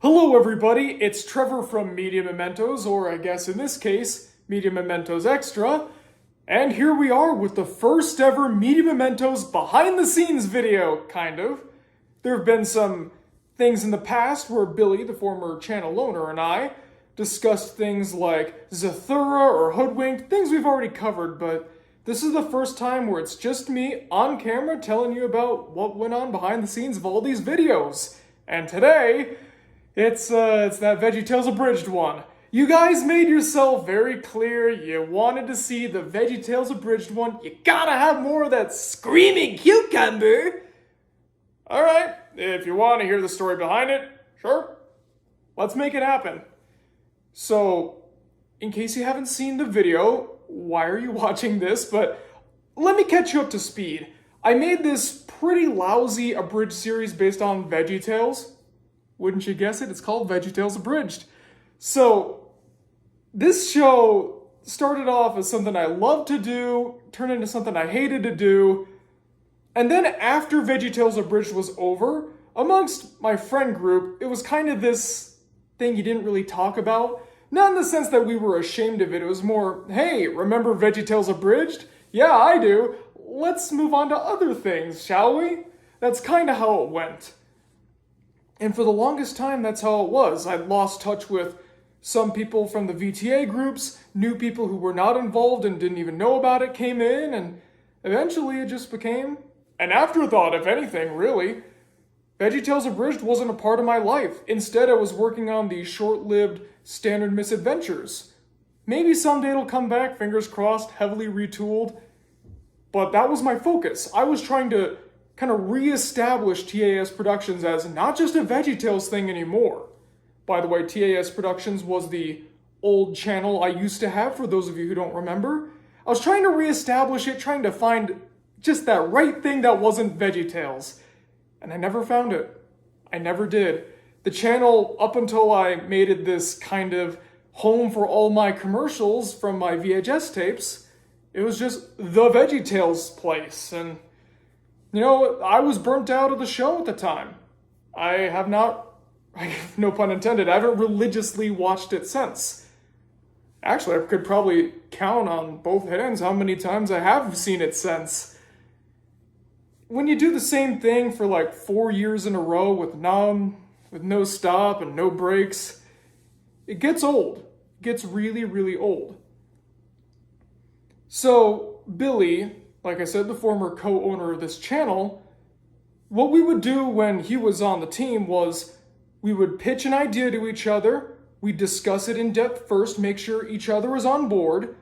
Hello everybody, it's Trevor from Media Mementos, or I guess in this case, Media Mementos Extra, and here we are with the first ever Media Mementos behind the scenes video, kind of. There have been some things in the past where Billy, the former channel owner, and I discussed things like Zathura or Hoodwinked, things we've already covered, but this is the first time where it's just me on camera telling you about what went on behind the scenes of all these videos. And today, it's that VeggieTales Abridged one. You guys made yourself very clear you wanted to see the VeggieTales Abridged one. You gotta have more of that screaming cucumber. Alright, if you want to hear the story behind it, sure. Let's make it happen. So, in case you haven't seen the video, why are you watching this? But let me catch you up to speed. I made this pretty lousy abridged series based on VeggieTales. Wouldn't you guess it? It's called VeggieTales Abridged. So, this show started off as something I loved to do, turned into something I hated to do, and then after VeggieTales Abridged was over, amongst my friend group, it was kind of this thing you didn't really talk about. Not in the sense that we were ashamed of it, it was more, hey, remember VeggieTales Abridged? Yeah, I do. Let's move on to other things, shall we? That's kind of how it went. And for the longest time, that's how it was. I'd lost touch with some people from the VTA groups, new people who were not involved and didn't even know about it came in, and eventually it just became an afterthought, if anything, really. VeggieTales Abridged wasn't a part of my life. Instead, I was working on the short-lived Standard Misadventures. Maybe someday it'll come back, fingers crossed, heavily retooled. But that was my focus. I was trying to kind of re-establish TAS Productions as not just a VeggieTales thing anymore. By the way, TAS Productions was the old channel I used to have, for those of you who don't remember. I was trying to re-establish it, trying to find just that right thing that wasn't VeggieTales. And I never found it. I never did. The channel, up until I made it this kind of home for all my commercials from my VHS tapes, it was just the VeggieTales place, and you know, I was burnt out of the show at the time. I have not, no pun intended, I haven't religiously watched it since. Actually, I could probably count on both hands how many times I have seen it since. When you do the same thing for like 4 years in a row with no stop and no breaks, it gets old. It gets really, really old. So, Billy, like I said, the former co-owner of this channel, what we would do when he was on the team was we would pitch an idea to each other, we'd discuss it in depth first, make sure each other was on board.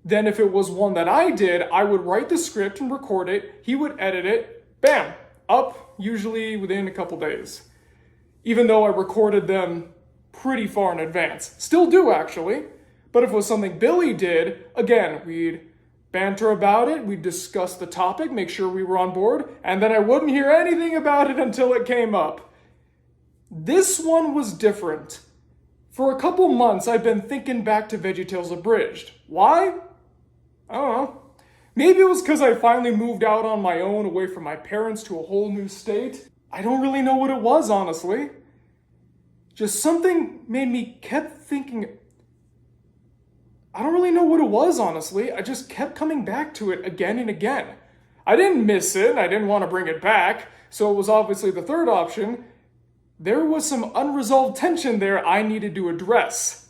Then if it was one that I did, I would write the script and record it, he would edit it, bam, up, usually within a couple days. Even though I recorded them pretty far in advance. Still do, actually. But if it was something Billy did, again, we'd banter about it, we'd discuss the topic, make sure we were on board, and then I wouldn't hear anything about it until it came up. This one was different. For a couple months, I've been thinking back to VeggieTales Abridged. Why? I don't know. Maybe it was because I finally moved out on my own, away from my parents to a whole new state. I don't really know what it was, honestly. Just something made me kept thinking. I don't really know what it was, honestly. I just kept coming back to it again and again. I didn't miss it, and I didn't want to bring it back, so it was obviously the third option. There was some unresolved tension there I needed to address.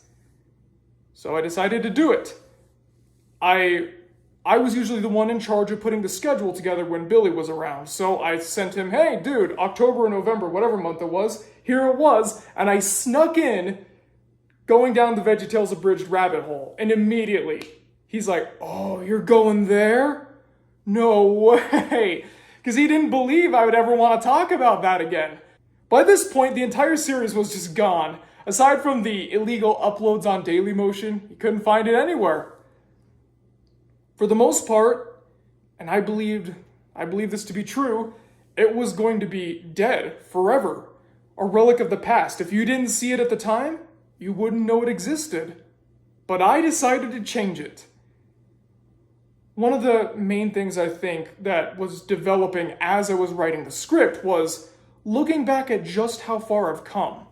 So I decided to do it. I was usually the one in charge of putting the schedule together when Billy was around, so I sent him, hey, dude, October or November, whatever month it was, here it was, and I snuck in going down the VeggieTales Abridged rabbit hole, and immediately, he's like, oh, you're going there? No way! Because he didn't believe I would ever want to talk about that again. By this point, the entire series was just gone. Aside from the illegal uploads on Dailymotion, you couldn't find it anywhere. For the most part, and I believe this to be true, it was going to be dead forever. A relic of the past. If you didn't see it at the time, you wouldn't know it existed. But I decided to change it. One of the main things I think that was developing as I was writing the script was looking back at just how far I've come.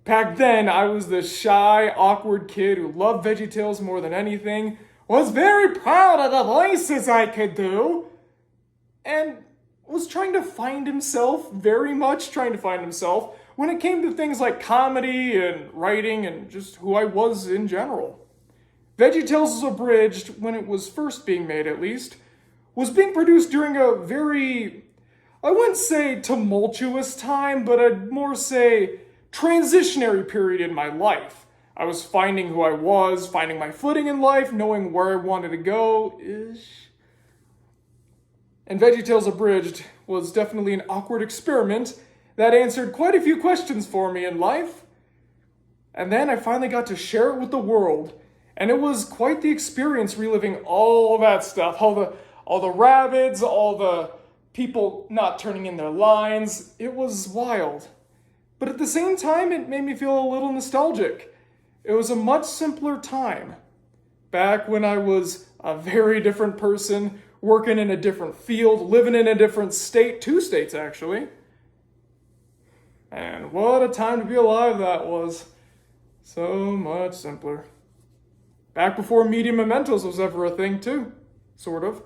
Back then, I was the shy, awkward kid who loved VeggieTales more than anything, was very proud of the voices I could do, and was trying to find himself, very much trying to find himself, when it came to things like comedy and writing and just who I was in general. VeggieTales was Abridged, when it was first being made at least, was being produced during a very, I wouldn't say tumultuous time, but I'd more say transitionary period in my life. I was finding who I was, finding my footing in life, knowing where I wanted to go-ish. And VeggieTales Abridged was definitely an awkward experiment that answered quite a few questions for me in life. And then I finally got to share it with the world. And it was quite the experience reliving all that stuff. All the rabbits, all the people not turning in their lines. It was wild. But at the same time, it made me feel a little nostalgic. It was a much simpler time. Back when I was a very different person, working in a different field, living in a different state, 2 states actually. And what a time to be alive that was. So much simpler. Back before Media Mementos was ever a thing too, sort of.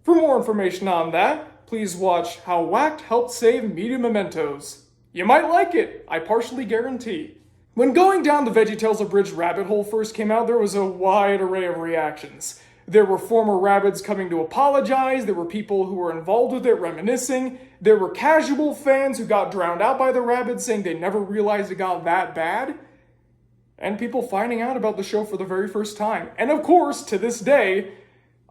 For more information on that, please watch How Whacked Helped Save Media Mementos. You might like it, I partially guarantee. When going down the VeggieTales Abridged rabbit hole first came out, there was a wide array of reactions. There were former rabbits coming to apologize, there were people who were involved with it reminiscing, there were casual fans who got drowned out by the rabbits saying they never realized it got that bad, and people finding out about the show for the very first time. And of course, to this day,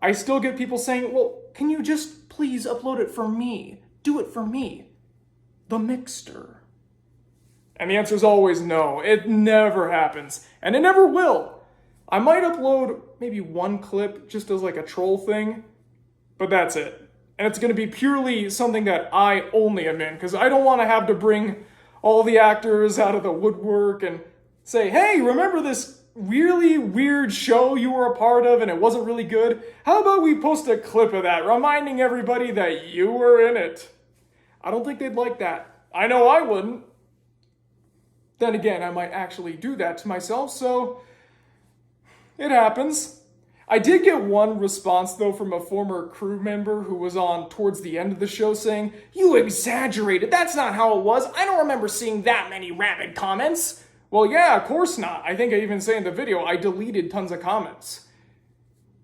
I still get people saying, well, can you just please upload it for me? Do it for me. The Mixter. And the answer is always no. It never happens. And it never will. I might upload maybe one clip just as like a troll thing, but that's it. And it's going to be purely something that I only am in, because I don't want to have to bring all the actors out of the woodwork and say, hey, remember this really weird show you were a part of and it wasn't really good? How about we post a clip of that, reminding everybody that you were in it? I don't think they'd like that. I know I wouldn't. Then again, I might actually do that to myself, so it happens. I did get one response, though, from a former crew member who was on towards the end of the show saying, you exaggerated, that's not how it was. I don't remember seeing that many rabid comments. Well, yeah, of course not. I think I even say in the video, I deleted tons of comments.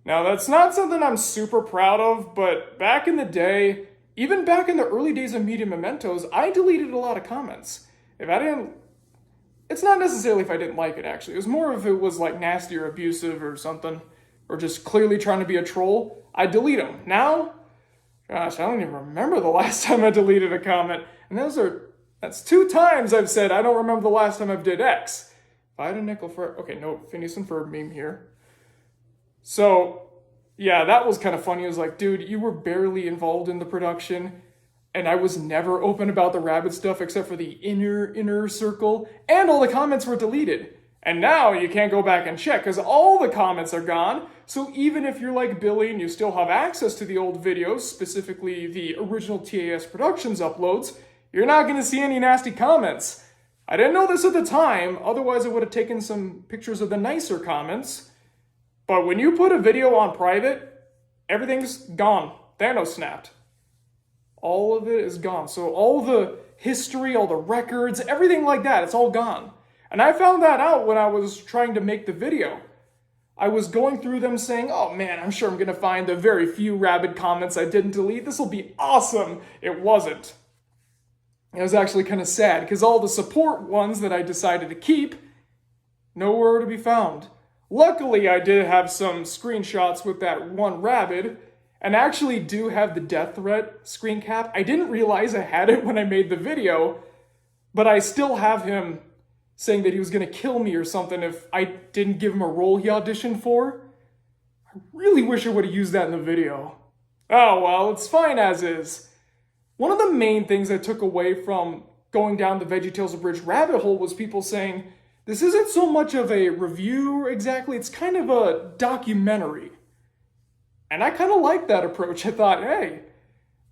Now, that's not something I'm super proud of, but back in the day, even back in the early days of Media Mementos, I deleted a lot of comments. It's not necessarily if I didn't like it, actually. It was more if it was like nasty or abusive or something, or just clearly trying to be a troll, I'd delete them. Now, gosh, I don't even remember the last time I deleted a comment. And that's 2 times I've said I don't remember the last time I've did X. If I had a nickel for, okay, no, Phineas and Ferb meme here. So, yeah, that was kind of funny. It was like, dude, you were barely involved in the production, and I was never open about the rabbit stuff except for the inner circle, and all the comments were deleted. And now you can't go back and check because all the comments are gone. So even if you're like Billy and you still have access to the old videos, specifically the original TAS Productions uploads, you're not going to see any nasty comments. I didn't know this at the time, otherwise I would have taken some pictures of the nicer comments. But when you put a video on private, everything's gone. Thanos snapped. All of it is gone. So all the history, all the records, everything like that, it's all gone. And I found that out when I was trying to make the video. I was going through them saying, oh man, I'm sure I'm going to find the very few rabid comments I didn't delete. This will be awesome. It wasn't. It was actually kind of sad because all the support ones that I decided to keep, nowhere to be found. Luckily, I did have some screenshots with that one rabid, and actually do have the death threat screen cap. I didn't realize I had it when I made the video, but I still have him saying that he was going to kill me or something if I didn't give him a role he auditioned for. I really wish I would have used that in the video. Oh well, it's fine as is. One of the main things I took away from going down the VeggieTales Abridged rabbit hole was people saying, this isn't so much of a review exactly, it's kind of a documentary. And I kind of liked that approach. I thought, hey,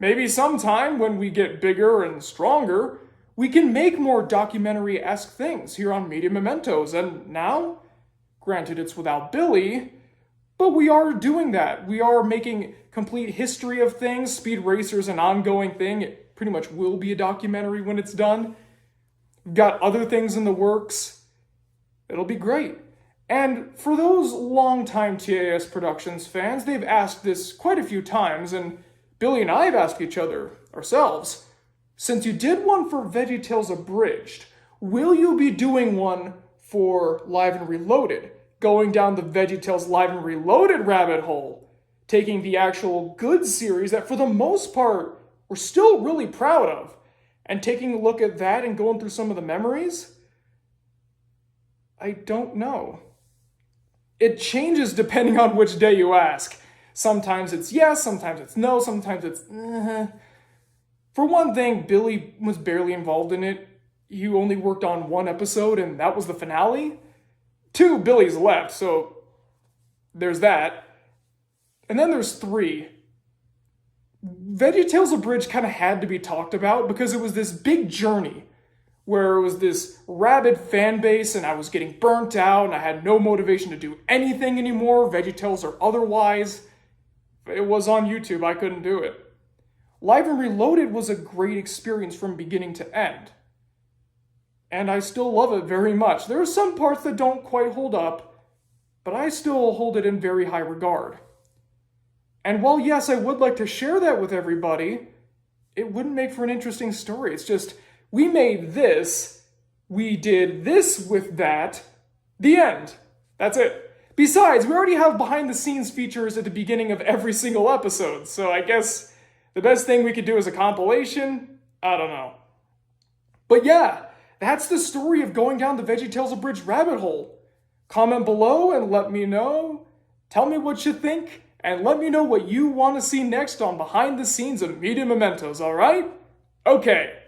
maybe sometime when we get bigger and stronger, We can make more documentary-esque things here on Media Mementos, and now, granted it's without Billy, but we are doing that. We are making complete history of things. Speed Racer is an ongoing thing. It pretty much will be a documentary when it's done. We've got other things in the works. It'll be great. And for those longtime TAS Productions fans, they've asked this quite a few times, and Billy and I have asked each other, ourselves, since you did one for VeggieTales Abridged, will you be doing one for Live and Reloaded? Going down the VeggieTales Live and Reloaded rabbit hole, taking the actual good series that for the most part we're still really proud of, and taking a look at that and going through some of the memories? I don't know. It changes depending on which day you ask. Sometimes it's yes, sometimes it's no, sometimes it's For one thing, Billy was barely involved in it. He only worked on one episode, and that was the finale. 2, Billy's left, so there's that. And then there's 3. VeggieTales Abridged kind of had to be talked about because it was this big journey where it was this rabid fan base and I was getting burnt out and I had no motivation to do anything anymore, VeggieTales or otherwise. It was on YouTube, I couldn't do it. Live and Reloaded was a great experience from beginning to end. And I still love it very much. There are some parts that don't quite hold up, but I still hold it in very high regard. And while yes, I would like to share that with everybody, it wouldn't make for an interesting story. It's just, we made this, we did this with that, the end. That's it. Besides, we already have behind the scenes features at the beginning of every single episode, so I guess the best thing we could do is a compilation? I don't know. But yeah, that's the story of going down the VeggieTales Abridged rabbit hole. Comment below and let me know. Tell me what you think, and let me know what you want to see next on Behind the Scenes of Media Mementos, alright? Okay.